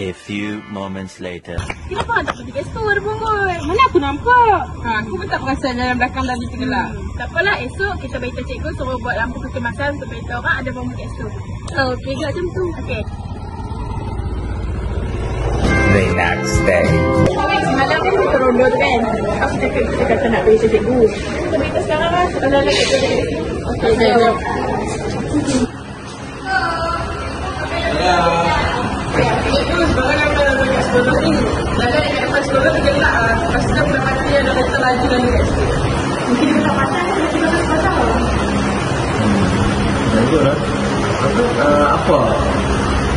A few moments later. Kenapa tak pergi gas tu ada bungut? Mana aku nampak? Aku pun tak perasan dalam belakang tadi tenggelam. Tak apalah, esok kita beritahu cikgu suruh buat lampu kecemasan untuk beritahu orang ada bungut gas tu. Okey juga macam tu. Okey. The next day. Semalam kan kita ronda tu kan? Aku cakap kita kata nak beritahu cikgu. Kita beritahu sekarang lah. Kalau nak kita jadi. Okey, jom. Cikgu, sebenarnya apa yang ada kat sekolah ni? Jalan dekat depan sekolah tu gelap lah. Lepas tu budak mati ada kereta laju dan dekat situ. Mungkin dia tak patah kan? Dia tak patah lah. Bagus lah. Apa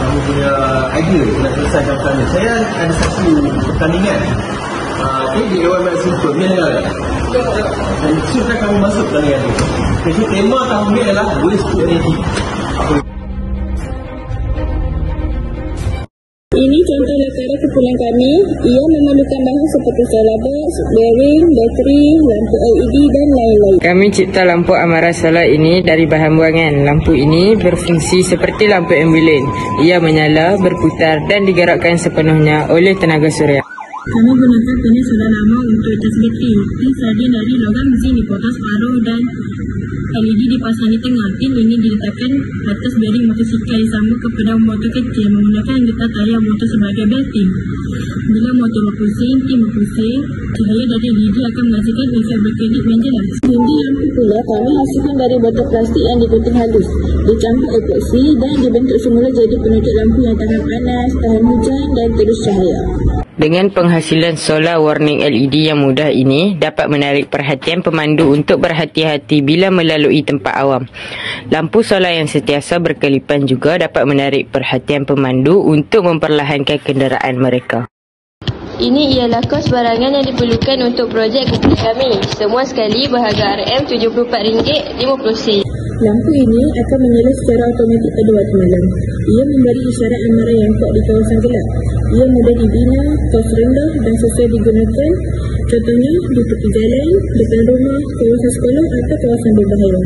kamu punya idea nak selesaikan pertandingan? Saya ada satu pertandingan. Saya di AYM Simple. Dia dengar tak? Dan suka kamu masuk pertandingan tu. Jadi tema tahun ni adalah waste to energy. Ini contoh laporan kumpulan kami. Ia memerlukan bahan seperti solar box, bearing, bateri, lampu LED dan lain-lain. Kami cipta lampu amaran solar ini dari bahan buangan. Lampu ini berfungsi seperti lampu ambulan. Ia menyala, berputar dan digerakkan sepenuhnya oleh tenaga suria. Kami gunakan panel solar lama untuk tas bateri. Pin sardin dari logam zinc dipotong separuh dan LED dipasang di tengah. Pin ini diletakkan atas bearing motosikal yang sama kepada motor kecil menggunakan getah tayar motor sebagai belting. Bila motor berpusing, tim berpusing, cahaya dari LED akan menghasilkan efek berkedip yang jelas. Dinding lampu pula kami hasilkan dari botol plastik yang digunting halus, dicampur epoksi dan dibentuk semula jadi penutup lampu yang tahan panas, tahan hujan dan terus cahaya. Dengan penghasilan solar warning LED yang mudah ini dapat menarik perhatian pemandu untuk berhati-hati bila melalui tempat awam. Lampu solar yang sentiasa berkelipan juga dapat menarik perhatian pemandu untuk memperlahankan kenderaan mereka. Ini ialah kos barangan yang diperlukan untuk projek kumpulan kami. Semua sekali berharga RM74.50. Lampu ini akan menyala secara automatik pada waktu malam. Ia memberi isyarat amaran yang kuat di kawasan gelap. Ia mudah dibina, kos rendah dan sesuai digunakan. Contohnya di tepi jalan, depan rumah, kawasan sekolah atau kawasan berbahaya.